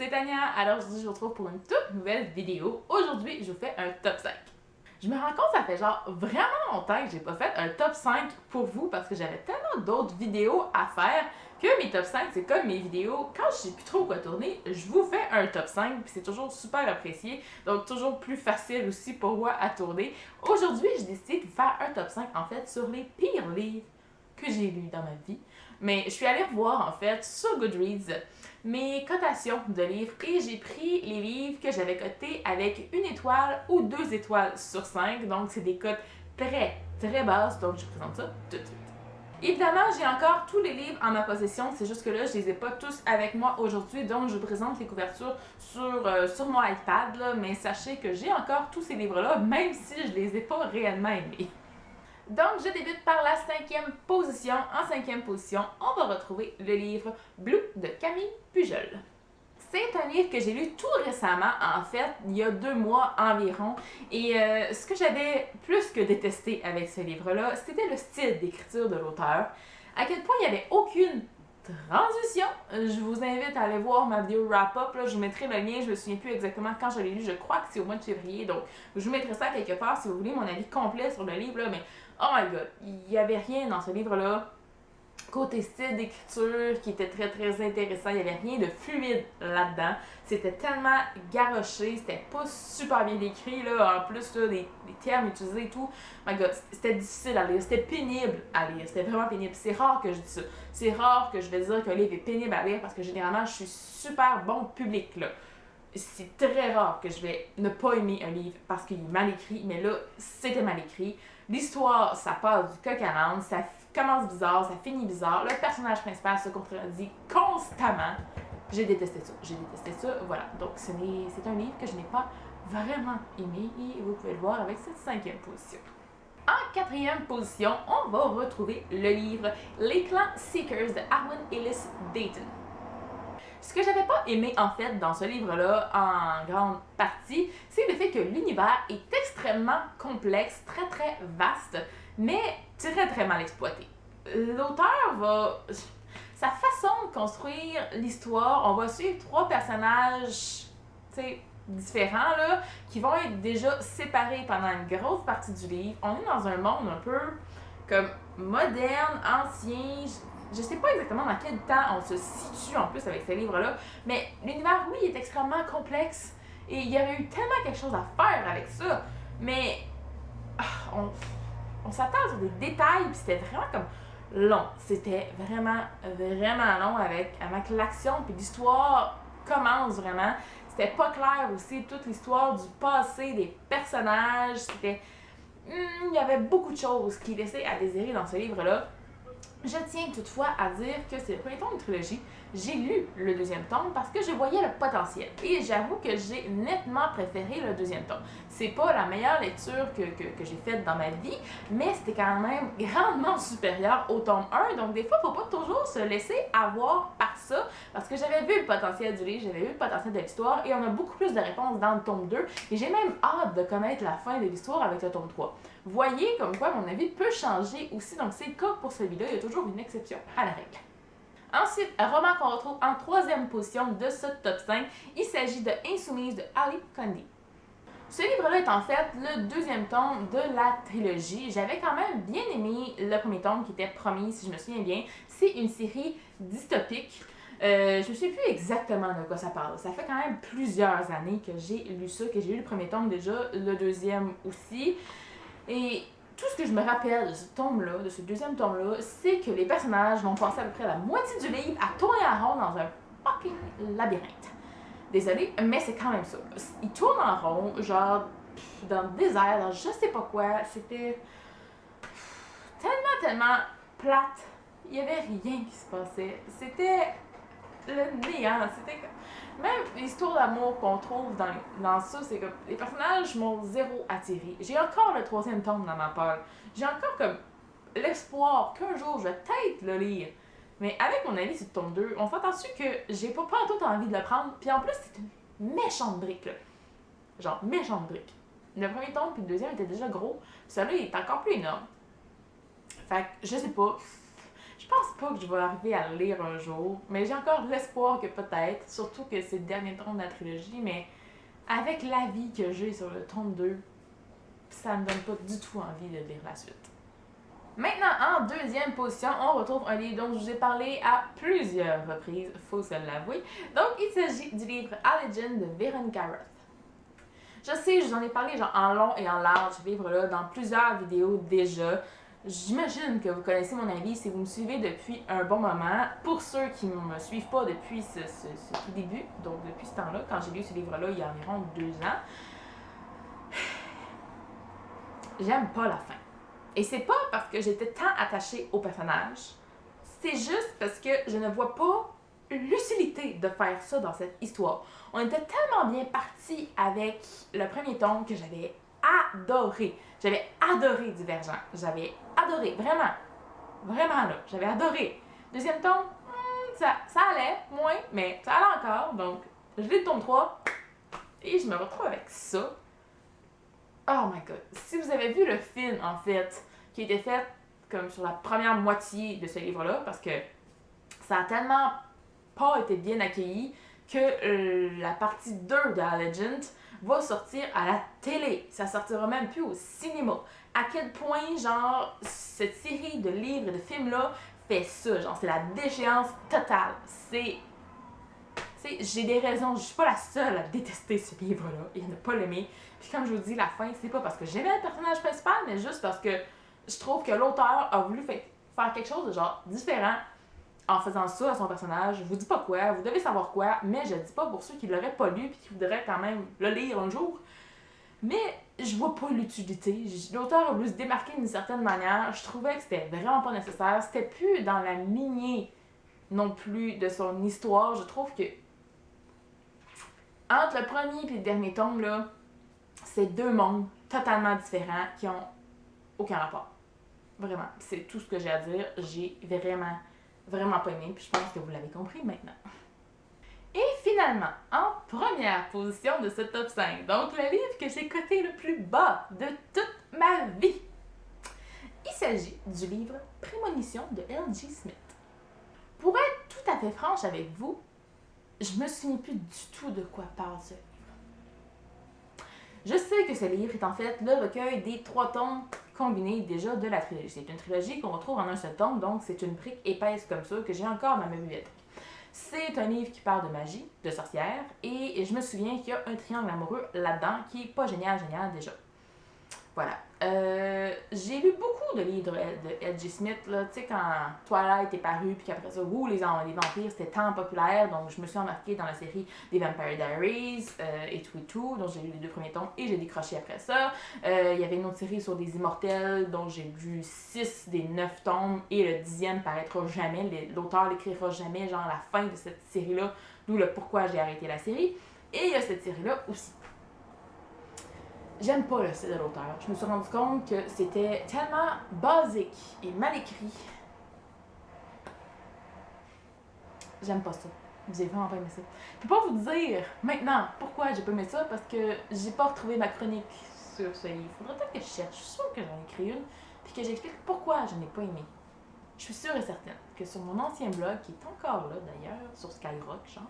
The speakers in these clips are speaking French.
c'est Tania. Alors aujourd'hui, je vous retrouve pour une toute nouvelle vidéo. Aujourd'hui, je vous fais un top 5. Je me rends compte, ça fait genre vraiment longtemps que j'ai pas fait un top 5 pour vous parce que j'avais tellement d'autres vidéos à faire que mes top 5, c'est comme mes vidéos. Quand je sais plus trop quoi tourner, je vous fais un top 5 puis c'est toujours super apprécié. Donc toujours plus facile aussi pour moi à tourner. Aujourd'hui, j'ai décidé de vous faire un top 5 en fait sur les pires livres que j'ai lus dans ma vie. Mais je suis allée voir en fait sur Goodreads mes cotations de livres et j'ai pris les livres que j'avais cotés avec 1 étoile ou 2 étoiles sur 5. Donc c'est des cotes très basses, donc je vous présente ça tout de suite. Évidemment, j'ai encore tous les livres en ma possession, c'est juste que là, je les ai pas tous avec moi aujourd'hui, donc je vous présente les couvertures sur mon iPad, là, mais sachez que j'ai encore tous ces livres-là, même si je les ai pas réellement aimés. Donc, je débute par la 5e position. En 5e position, on va retrouver le livre Blue de Camille Pujol. C'est un livre que j'ai lu tout récemment, en fait, il y a 2 mois environ. Et ce que j'avais plus que détesté avec ce livre-là, c'était le style d'écriture de l'auteur. À quel point il n'y avait aucune transition. Je vous invite à aller voir ma vidéo wrap-up, là, je vous mettrai le lien, je me souviens plus exactement quand je l'ai lu, je crois que c'est au mois de février, donc je vous mettrai ça quelque part si vous voulez mon avis complet sur le livre, là, mais oh my god, il n'y avait rien dans ce livre-là, côté style d'écriture qui était très intéressant, il n'y avait rien de fluide là-dedans, c'était tellement garoché, c'était pas super bien écrit, là, en plus là, des termes utilisés et tout, my god, c'était difficile à lire, c'était pénible à lire, c'était vraiment pénible, c'est rare que je dis ça, c'est rare que je vais dire qu'un livre est pénible à lire parce que généralement je suis super bon public, là. C'est très rare que je vais ne pas aimer un livre parce qu'il est mal écrit, mais là, c'était mal écrit. L'histoire, ça passe du coq à l'âne, ça commence bizarre, ça finit bizarre. Le personnage principal se contredit constamment. J'ai détesté ça, voilà. Donc, c'est un livre que je n'ai pas vraiment aimé et vous pouvez le voir avec cette 5e position. En 4e position, on va retrouver le livre Les Clans Seekers de Arwen Ellis Dayton. Ce que j'avais pas aimé en fait dans ce livre-là, en grande partie, c'est le fait que l'univers est extrêmement complexe, très vaste, mais très mal exploité. L'auteur va... Sa façon de construire l'histoire, on va suivre 3 personnages, différents, là, qui vont être déjà séparés pendant une grosse partie du livre. On est dans un monde un peu comme moderne, ancien... Je sais pas exactement dans quel temps on se situe en plus avec ce livre-là, mais l'univers, oui, est extrêmement complexe et il y aurait eu tellement quelque chose à faire avec ça, mais on s'attend sur des détails puis c'était vraiment comme long. C'était vraiment long avec l'action puis l'histoire commence vraiment. C'était pas clair aussi toute l'histoire du passé des personnages. C'était... il y avait beaucoup de choses qui laissaient à désirer dans ce livre-là. Je tiens toutefois à dire que c'est le premier tome de trilogie. J'ai lu le 2e tome parce que je voyais le potentiel. Et j'avoue que j'ai nettement préféré le 2e tome. C'est pas la meilleure lecture que j'ai faite dans ma vie, mais c'était quand même grandement supérieur au tome 1. Donc des fois, faut pas toujours se laisser avoir par ça. Parce que j'avais vu le potentiel du livre, j'avais vu le potentiel de l'histoire, et on a beaucoup plus de réponses dans le tome 2. Et j'ai même hâte de connaître la fin de l'histoire avec le tome 3. Voyez comme quoi mon avis peut changer aussi, donc c'est le cas pour celui-là, il y a toujours une exception à la règle. Ensuite, un roman qu'on retrouve en 3e position de ce top 5, il s'agit de Insoumise de Ali Condé. Ce livre-là est en fait le 2e tome de la trilogie. J'avais quand même bien aimé le 1er tome qui était Promis, si je me souviens bien. C'est une série dystopique. Je ne sais plus exactement de quoi ça parle. Ça fait quand même plusieurs années que j'ai lu ça, que j'ai lu le 1er tome déjà, le 2e aussi. Et tout ce que je me rappelle de ce tome-là, de ce 2e tome-là, c'est que les personnages vont passer à peu près la moitié du livre à tourner en rond dans un fucking labyrinthe. Désolée, mais c'est quand même ça. Ils tournent en rond, genre dans le désert, dans je sais pas quoi. C'était tellement plate. Il y avait rien qui se passait. C'était le néant. C'était même l'histoire d'amour qu'on trouve dans ça, c'est que les personnages m'ont zéro attiré. J'ai encore le 3e tome dans ma pile. J'ai encore comme l'espoir qu'un jour je vais peut-être le lire. Mais avec mon avis sur le tome 2, on s'entend-tu que j'ai pas tout envie de le prendre. Puis en plus, c'est une méchante brique, là. Genre, méchante brique. Le 1er tome puis le 2e était déjà gros. Celui-là, il est encore plus énorme. Fait que, je sais pas. Je pense pas que je vais arriver à le lire un jour, mais j'ai encore l'espoir que peut-être, surtout que c'est le dernier tome de la trilogie, mais avec l'avis que j'ai sur le tome 2, ça me donne pas du tout envie de lire la suite. Maintenant, en deuxième position, on retrouve un livre dont je vous ai parlé à plusieurs reprises, faut se l'avouer. Donc, il s'agit du livre A Legend de Veronica Roth. Je sais, je vous en ai parlé genre en long et en large, ce livre-là, dans plusieurs vidéos déjà. J'imagine que vous connaissez mon avis si vous me suivez depuis un bon moment. Pour ceux qui ne me suivent pas depuis ce tout début, donc depuis ce temps-là, quand j'ai lu ce livre-là il y a environ 2 ans, j'aime pas la fin. Et c'est pas parce que j'étais tant attachée au personnage, c'est juste parce que je ne vois pas l'utilité de faire ça dans cette histoire. On était tellement bien partis avec le premier tome que j'avais adoré. J'avais adoré Divergent. J'avais adoré, vraiment. Vraiment là, j'avais adoré. Deuxième tome, ça allait, moins, mais ça allait encore. Donc, je lis le tome 3 et je me retrouve avec ça. Oh my god. Si vous avez vu le film, en fait, qui a été fait comme sur la première moitié de ce livre-là, parce que ça a tellement pas été bien accueilli que la partie 2 de A Legend va sortir à la télé. Ça sortira même plus au cinéma. À quel point, genre, cette série de livres et de films-là fait ça. Genre, c'est la déchéance totale. J'ai des raisons, je suis pas la seule à détester ce livre-là et à ne pas l'aimer. Puis comme je vous dis, la fin, c'est pas parce que j'aimais le personnage principal, mais juste parce que je trouve que l'auteur a voulu faire quelque chose de genre différent en faisant ça à son personnage. Je vous dis pas quoi, vous devez savoir quoi, mais je le dis pas pour ceux qui l'auraient pas lu et qui voudraient quand même le lire un jour. Mais je vois pas l'utilité. L'auteur a voulu se démarquer d'une certaine manière. Je trouvais que c'était vraiment pas nécessaire. C'était plus dans la lignée non plus de son histoire. Je trouve que entre le premier et le dernier tome, là, c'est 2 mondes totalement différents qui ont aucun rapport. Vraiment, c'est tout ce que j'ai à dire. J'ai vraiment pas aimé, puis je pense que vous l'avez compris maintenant. Et finalement, en première position de ce top 5, donc le livre que j'ai coté le plus bas de toute ma vie, il s'agit du livre Prémonition de L.J. Smith. Pour être tout à fait franche avec vous, je me souviens plus du tout de quoi parle ce livre. Je sais que ce livre est en fait le recueil des 3 tomes combinés déjà de la trilogie. C'est une trilogie qu'on retrouve en un seul tome, donc c'est une brique épaisse comme ça que j'ai encore dans ma bibliothèque. C'est un livre qui parle de magie, de sorcière, et je me souviens qu'il y a un triangle amoureux là-dedans qui est pas génial déjà. Voilà. J'ai lu beaucoup de livres de L.J. Smith, là, tu sais, quand Twilight est paru, puis qu'après ça, les vampires, c'était tant populaire, donc je me suis embarquée dans la série des Vampire Diaries et tout, dont j'ai lu les 2 premiers tomes et j'ai décroché après ça. Il y avait une autre série sur des immortels, dont j'ai lu 6 des 9 tomes, et le 10e paraîtra jamais, l'auteur l'écrira jamais, genre la fin de cette série-là, d'où le pourquoi j'ai arrêté la série. Et il y a cette série-là aussi. J'aime pas le style de l'auteur. Je me suis rendu compte que c'était tellement basique et mal écrit. J'aime pas ça. J'ai vraiment pas aimé ça. Je peux pas vous dire maintenant pourquoi j'ai pas aimé ça, parce que j'ai pas retrouvé ma chronique sur ce livre. Faudrait peut-être que je cherche. Je suis sûre que j'en ai écrit une, puis que j'explique pourquoi je n'ai pas aimé. Je suis sûre et certaine que sur mon ancien blog, qui est encore là d'ailleurs, sur Skyrock, genre,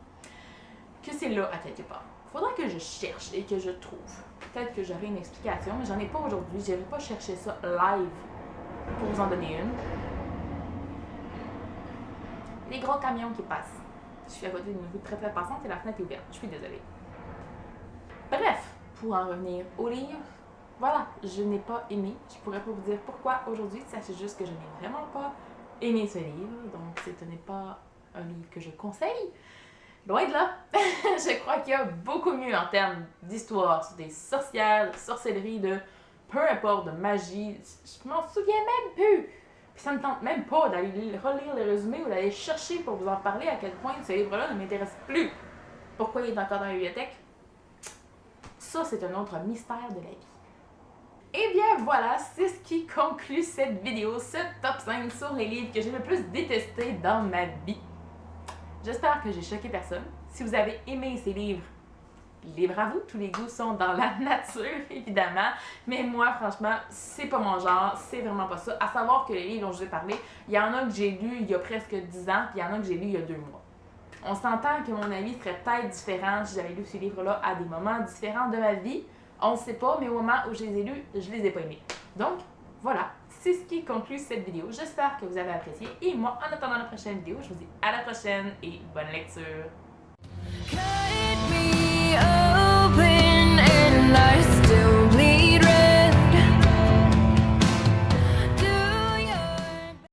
que c'est là à quelque part. Faudrait que je cherche et que je trouve. Peut-être que j'aurai une explication, mais j'en ai pas aujourd'hui. Je n'avais pas cherché ça live pour vous en donner une. Les gros camions qui passent. Je suis à côté d'une rue très passante et la fenêtre est ouverte. Je suis désolée. Bref, pour en revenir au livre, voilà, je n'ai pas aimé. Je pourrais pas vous dire pourquoi aujourd'hui. Sachez juste que je n'ai vraiment pas aimé ce livre. Donc, ce n'est pas un livre que je conseille. Loin de là, je crois qu'il y a beaucoup mieux en termes d'histoire, sur des sorcières, de sorcellerie, de peu importe, de magie. Je m'en souviens même plus. Puis ça me tente même pas d'aller relire les résumés ou d'aller chercher pour vous en parler à quel point ce livre-là ne m'intéresse plus. Pourquoi il est encore dans la bibliothèque? Ça, c'est un autre mystère de la vie. Et bien voilà, c'est ce qui conclut cette vidéo, ce top 5 sur les livres que j'ai le plus détestés dans ma vie. J'espère que j'ai choqué personne. Si vous avez aimé ces livres, libre à vous, tous les goûts sont dans la nature, évidemment, mais moi, franchement, c'est pas mon genre, c'est vraiment pas ça. À savoir que les livres dont je vais parler, il y en a que j'ai lu il y a presque 10 ans, puis il y en a que j'ai lu il y a 2 mois. On s'entend que mon avis serait peut-être différent si j'avais lu ces livres-là à des moments différents de ma vie. On ne sait pas, mais au moment où je les ai lus, je les ai pas aimés. Donc, voilà, c'est ce qui conclut cette vidéo. J'espère que vous avez apprécié. Et moi, en attendant la prochaine vidéo, je vous dis à la prochaine et bonne lecture!